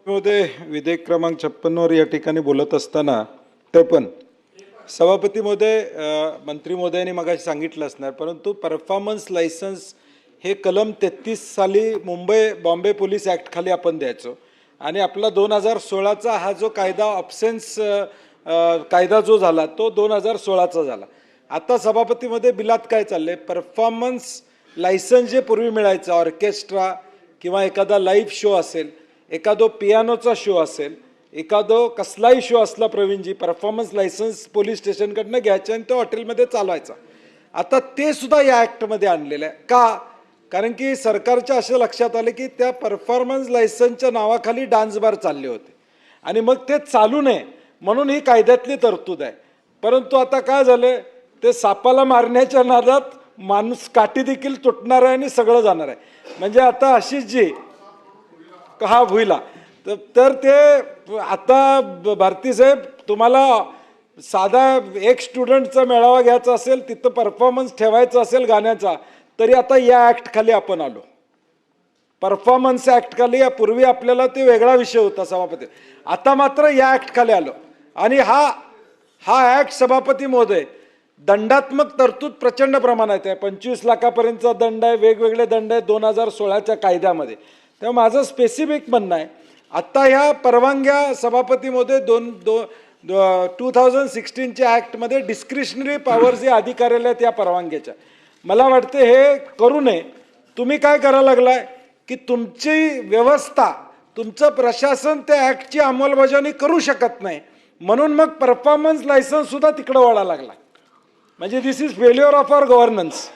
मध्ये विधेयक क्रमांक 56 वर या ठिकाणी बोलत असताना 53 सभापती महोदय मंत्री महोदयांनी मगाशी सांगितलं असणार, परंतु परफॉर्मन्स लायसन्स हे कलम 33 साली मुंबई बॉम्बे पोलीस ॲक्ट खाली आपण द्यायचो आणि आपला 2016चा हा जो कायदा ऑब्सेन्स कायदा जो झाला तो 2016चा झाला. आता सभापतीमध्ये बिलात काय चाललंय, परफॉर्मन्स लायसन्स जे पूर्वी मिळायचं ऑर्केस्ट्रा किंवा एखादा लाईव्ह शो असेल, एखादो पियानोचा शो असेल, एखादो कसलाही शो असला प्रवीणजी, परफॉर्मन्स लायसन्स पोलीस स्टेशनकडनं घ्यायचं आणि तो हॉटेलमध्ये चालवायचा. आता ते सुद्धा या ॲक्टमध्ये आणलेलं आहे. का? कारण की सरकारच्या असं लक्षात आलं की त्या परफॉर्मन्स लायसन्सच्या नावाखाली डान्स बार चालले होते आणि मग ते चालू नये म्हणून ही कायद्यातली तरतूद आहे. परंतु आता काय झालं, ते सापाला मारण्याच्या नादात माणूस काठी देखील तुटणार आहे आणि सगळं जाणार आहे. म्हणजे आता अशीच जी हा भुईला तर ते आता भारती साहेब तुम्हाला साधा एक स्टुडंटचा मेळावा घ्यायचा असेल, तिथं परफॉर्मन्स ठेवायचा असेल गाण्याचा, तरी आता या ॲक्ट खाली आपण आलो. परफॉर्मन्स ॲक्ट खाली, पूर्वी आपल्याला ते वेगळा विषय होता सभापती, आता मात्र या ॲक्ट खाली आलो. आणि हा ॲक्ट सभापती महोदय दंडात्मक तरतूद प्रचंड प्रमाणात आहे. 25 लाखापर्यंतचा दंड आहे, वेगवेगळे दंड आहे 2016च्या कायद्यामध्ये. तेव्हा माझं स्पेसिफिक म्हणणं आहे, आत्ता ह्या परवानग्या सभापती महोदय 2016च्या ॲक्टमध्ये डिस्क्रिशनरी पॉवर जे अधिकाऱ्याला आहेत या परवानग्याच्या, मला वाटते हे करू नये. तुम्ही काय करायला लागलाय की तुमची व्यवस्था, तुमचं प्रशासन त्या ॲक्टची अंमलबजावणी करू शकत नाही म्हणून मग परफॉर्मन्स लायसन्स सुद्धा तिकडं वळायला लागला. म्हणजे this is failure of our governance,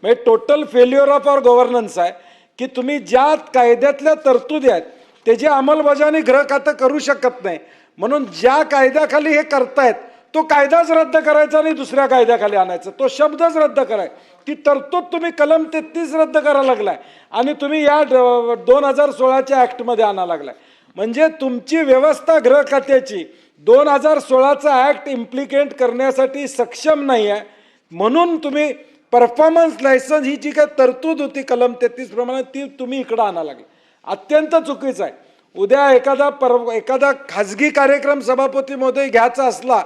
म्हणजे total failure of our governance आहे की तुम्ही ज्या कायद्यातल्या तरतुदी आहेत त्याची अंमलबजावणी गृह खातं करू शकत नाही, म्हणून ज्या कायद्याखाली हे करतायत तो कायदाच रद्द करायचा आणि दुसऱ्या कायद्याखाली आणायचा, तो शब्दच रद्द कराय, ती तरतूद तुम्ही कलम 33 रद्द करायला लागलाय आणि तुम्ही या 2016च्या ॲक्टमध्ये आणायला लागलाय. म्हणजे तुमची व्यवस्था गृह खात्याची 2016चा ॲक्ट इम्प्लिकेट करण्यासाठी सक्षम नाही आहे, म्हणून तुम्ही परफॉर्मन्स लायसन्स ही जी काय तरतूद होती कलम 33 प्रमाणे ती तुम्ही इकडं आणायला लागला. अत्यंत चुकीचं आहे. उद्या एखादा खाजगी कार्यक्रम सभापती महोदय घ्यायचा असला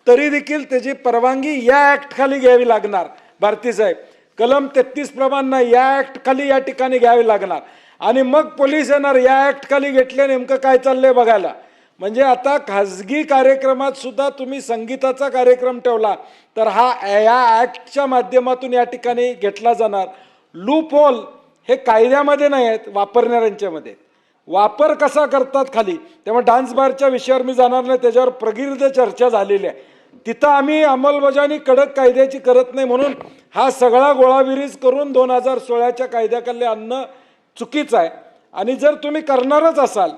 तरी देखील त्याची परवानगी या ॲक्ट खाली घ्यावी लागणार. भारती साहेब, कलम 33 प्रमाणे या ॲक्ट खाली या ठिकाणी घ्यावी लागणार आणि मग पोलीस येणार या ॲक्ट खाली घेतले नेमकं काय चाललंय बघायला. म्हणजे आता खाजगी कार्यक्रमात सुद्धा तुम्ही संगीताचा कार्यक्रम ठेवला तर या ॲक्टच्या माध्यमातून या ठिकाणी घेतला जाणार. लूप होल हे कायद्यामध्ये नाही आहेत, वापरणाऱ्यांच्यामध्ये. वापर कसा करतात खाली, त्यामुळे डान्स बारच्या विषयावर मी जाणार नाही, त्याच्यावर प्रगीर्घ चर्चा झालेली आहे. तिथं आम्ही अंमलबजावणी कडक कायद्याची करत नाही म्हणून हा सगळा गोळाबिरीज करून 2016च्या कायद्याखाली आणणं चुकीचं आहे. आणि जर तुम्ही करणारच असाल,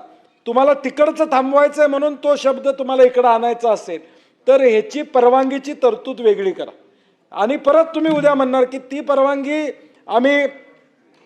तुम्हाला तिकडचं थांबवायचं आहे म्हणून तो शब्द तुम्हाला इकडं आणायचा असेल तर ह्याची परवानगीची तरतूद वेगळी करा. आणि परत तुम्ही उद्या म्हणणार की ती परवानगी आम्ही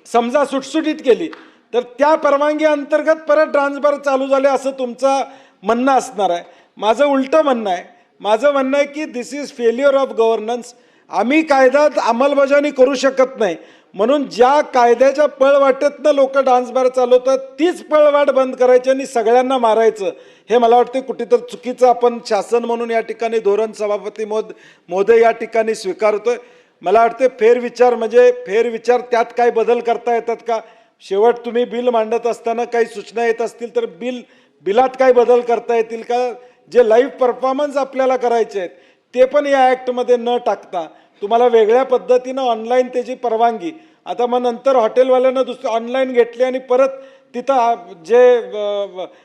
समजा सुटसुटीत केली तर त्या परवानगी अंतर्गत परत डान्स बार चालू झाले असं तुमचं म्हणणं असणार आहे. माझं उलटं म्हणणं आहे. माझं म्हणणं आहे की दिस इज फेल्युअर ऑफ गव्हर्नन्स. आम्ही कायद्यात अंमलबजावणी करू शकत नाही म्हणून ज्या कायद्याच्या पळवाटेतनं लोक डान्स बार चालवतात तीच पळवाट बंद करायची आणि सगळ्यांना मारायचं, हे मला वाटते कुठेतरी चुकीचं आपण शासन म्हणून या ठिकाणी धोरण सभापती महोदय या ठिकाणी स्वीकारतोय. मला वाटते फेरविचार त्यात काही बदल करता येतात का? शेवट तुम्ही बिल मांडत असताना काही सूचना येत असतील तर बिलात काही बदल करता येतील का? जे लाईव्ह परफॉर्मन्स आपल्याला करायचे आहेत ते पण या ॲक्टमध्ये न टाकता तुम्हाला वेगळ्या पद्धतीनं ऑनलाईन त्याची परवानगी, आता मग नंतर हॉटेलवाल्यांना दुसरं ऑनलाईन घेतले आणि परत तिथं जे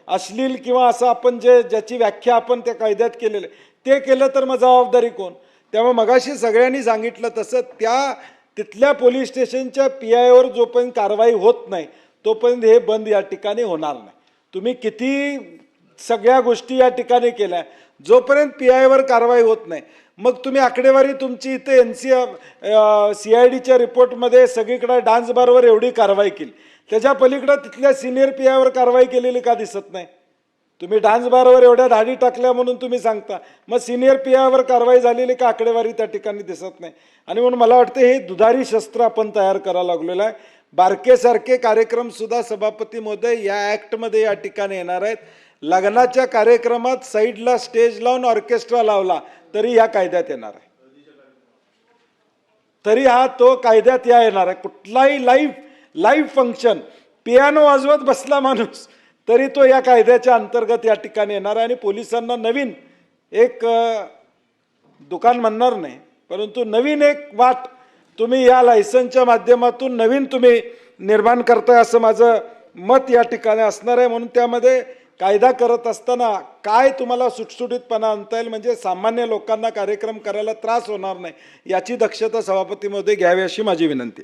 अश्लील किंवा असं आपण ज्याची व्याख्या आपण त्या कायद्यात केलेलं ते केलं तर मग जबाबदारी कोण? त्यामुळे मगाशी सगळ्यांनी सांगितलं तसं तिथल्या पोलीस स्टेशनच्या PIवर जोपर्यंत कारवाई होत नाही तोपर्यंत हे बंद या ठिकाणी होणार नाही. तुम्ही किती सगळ्या गोष्टी या ठिकाणी केल्या, जोपर्यंत PIवर कारवाई होत नाही मग तुम्ही आकडेवारी तुमची इथे CIDच्या रिपोर्टमध्ये सगळीकडे डान्स बारवर एवढी कारवाई केली, त्याच्या पलीकडे तिथल्या सिनियर PIवर कारवाई केलेली का दिसत नाही? तुम्ही डान्स बारवर एवढ्या धाडी टाकल्या म्हणून तुम्ही सांगता, मग सिनियर PIवर कारवाई झालेली का आकडेवारी त्या ठिकाणी दिसत नाही? आणि म्हणून मला वाटतं हे दुधारी शस्त्र आपण तयार करायला लागलेलं आहे. बारकेसारखे कार्यक्रम सुद्धा सभापती महोदय या ॲक्टमध्ये या ठिकाणी येणार आहेत. लग्नाच्या कार्यक्रमात साईडला स्टेज लावून ऑर्केस्ट्रा लावला तरी या कायद्यात येणार आहे. तरी हा तो कायद्यात या येणार आहे. कुठलाही लाईव्ह फंक्शन पियानो वाजवत बसला माणूस तरी तो या कायद्याच्या अंतर्गत या ठिकाणी येणार आहे. आणि पोलिसांना नवीन एक दुकान म्हणणार नाही परंतु नवीन एक वाट तुम्ही या लायसन्सच्या माध्यमातून नवीन तुम्ही निर्माण करताय असं माझं मत या ठिकाणी असणार आहे. म्हणून त्यामध्ये कायदा करत असताना काय तुम्हाला सुटसुटीतपणा आणता येईल म्हणजे सामान्य लोकांना कार्यक्रम करायला त्रास होणार नाही याची दक्षता सभापती महोदय घ्यावी अशी माझी विनंती.